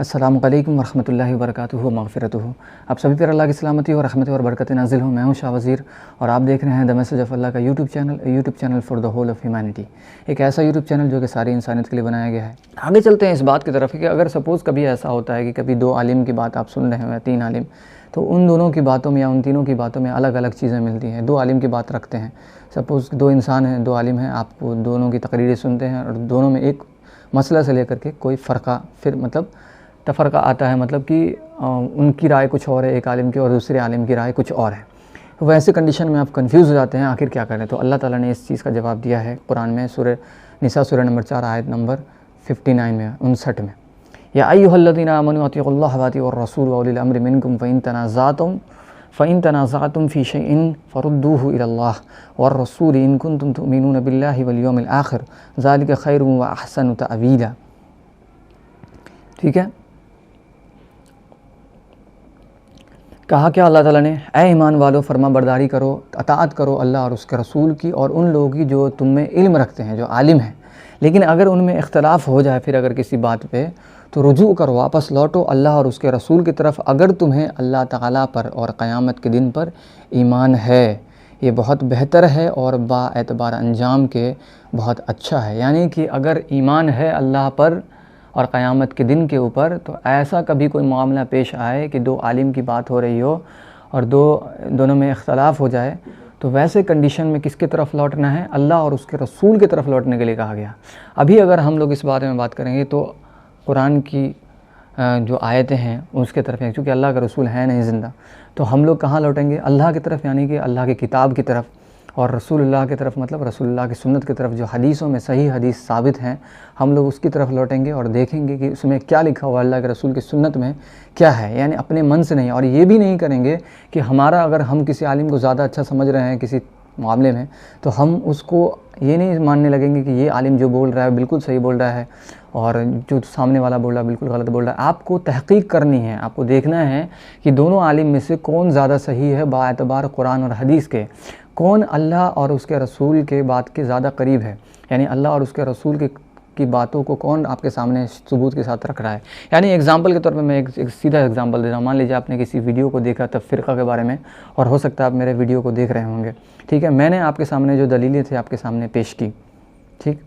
अस्सलामु अलैकुम वरहमतुल्लाहि वबरकातुहू मग़फ़िरतुहू। आप सभी पर अल्लाह की सलामती और रहमत और बरकत नाज़िल हो। मैं हूँ शाह वज़ीर और आप देख रहे हैं द मैसेज ऑफ़ अल्लाह का YouTube channel for the whole of humanity. एक ऐसा यूट्यूब चैनल जो कि सारी इंसानियत के लिए बनाया गया है। आगे चलते हैं इस बात की तरफ कि अगर सपोज़ कभी ऐसा होता है कि कभी दो आलिम की बात आप सुन रहे हो या तीन आलिम, तो उन दोनों की बातों में या उन तीनों की बातों में अलग अलग चीज़ें मिलती हैं। दो आलिम की बात रखते हैं, सपोज़ दो इंसान हैं, दो आलिम हैं, आप दोनों की तकरीरें सुनते हैं और दोनों में एक मसला से लेकर के कोई फ़र्क़ा फिर मतलब तफ़रक़ा आता है, मतलब कि उनकी राय कुछ और है एक आलिम की और दूसरे आलिम की राय कुछ और है। तो वैसे कंडीशन में आप कंफ्यूज हो जाते हैं, आखिर क्या करें। तो अल्लाह ताला ने इस चीज़ का जवाब दिया है कुरान में, सूरह निसा सूरह नंबर 4 आयत नंबर 59 में 59 में, या अय्युहल्लज़ीना आमनू अतीउल्लाह व अतीउर रसूल व उलिल अम्रि मिनकुम फ़इन तनाज़अतुम फ़ी शैइन फ़रुद्दूहु इलल्लाह वर रसूल इन कुंतुम तुमिनून बिल्लाहि वल यौमिल आखिर ज़ालिका खैरुन व अहसनु तअवीला। ठीक है, कहा क्या अल्लाह ताला ने, ऐ ईमान वालों फरमा बरदारी करो, अताअत करो अल्लाह और उसके रसूल की और उन लोगों की जो तुम में इल्म रखते हैं, जो आलिम हैं। लेकिन अगर उनमें इख्तलाफ हो जाए फिर अगर किसी बात पे, तो रुजू करो, वापस लौटो अल्लाह और उसके रसूल की तरफ, अगर तुम्हें अल्लाह ताला पर और क़यामत के दिन पर ईमान है। ये बहुत बेहतर है और बाएतबार अंजाम के बहुत अच्छा है। यानी कि अगर ईमान है अल्लाह पर और क़यामत के दिन के ऊपर, तो ऐसा कभी कोई मामला पेश आए कि दो आलिम की बात हो रही हो और दोनों में इख्तलाफ हो जाए, तो वैसे कंडीशन में किसकी तरफ लौटना है? अल्लाह और उसके रसूल की तरफ लौटने के लिए कहा गया। अभी अगर हम लोग इस बारे में बात करेंगे तो कुरान की जो आयतें हैं उसके तरफ हैं, क्योंकि अल्लाह का रसूल है नहीं ज़िंदा, तो हम लोग कहाँ लौटेंगे? अल्लाह की तरफ, यानी कि अल्लाह की किताब की तरफ, और रसूलुल्लाह की तरफ, मतलब रसूलुल्लाह की सुन्नत की तरफ, जो हदीसों में सही हदीस साबित हैं, हम लोग उसकी तरफ लौटेंगे और देखेंगे कि उसमें क्या लिखा हुआ अल्लाह के रसूल की सुन्नत में क्या है। यानी अपने मन से नहीं, और ये भी नहीं करेंगे कि हमारा, अगर हम किसी आलिम को ज़्यादा अच्छा समझ रहे हैं किसी मामले में, तो हम उसको ये नहीं मानने लगेंगे कि ये आलिम जो बोल रहा है बिल्कुल सही बोल रहा है और जो सामने वाला बोल रहा है बिल्कुल गलत बोल रहा है। आपको तहक़ीक़ करनी है, आपको देखना है कि दोनों आलिम में से कौन ज़्यादा सही है बाएतबार कुरान और हदीस के, कौन अल्लाह और उसके रसूल के बात के ज़्यादा करीब है। यानी अल्लाह और उसके रसूल की बातों को कौन आपके सामने सबूत के साथ रख रहा है। यानी एग्जांपल के तौर पे मैं एक सीधा एग्जांपल दे रहा हूँ। मान लीजिए आपने किसी वीडियो को देखा तब फ़िरक़ा के बारे में, और हो सकता है आप मेरे वीडियो को देख रहे होंगे, ठीक है। मैंने आपके सामने जो दलीलें थे आपके सामने पेश की, ठीक,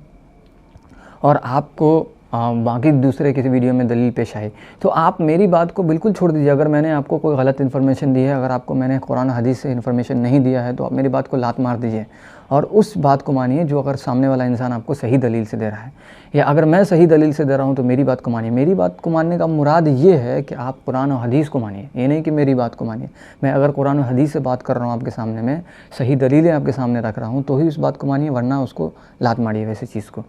और आपको बाकी दूसरे किसी वीडियो में दलील पेश आई, तो आप मेरी बात को बिल्कुल छोड़ दीजिए। अगर मैंने आपको कोई गलत इन्फॉर्मेशन दी है, अगर आपको मैंने कुरान हदीस से इन्फॉर्मेशन नहीं दिया है, तो आप मेरी बात को लात मार दीजिए और उस बात को मानिए जो अगर सामने वाला इंसान आपको सही दलील से दे रहा है, या अगर मैं सही दलील से दे रहा हूँ तो मेरी बात को मानिए। मेरी बात को मानने का मुराद ये है कि आप कुरान और हदीस को मानिए, ये नहीं कि मेरी बात को मानिए। मैं अगर कुरान और हदीस से बात कर रहा हूँ आपके सामने, में सही दलीलें आपके सामने रख रहा हूँ, तो ही उस बात को मानिए, वरना उसको लात मारिए वैसी चीज़ को।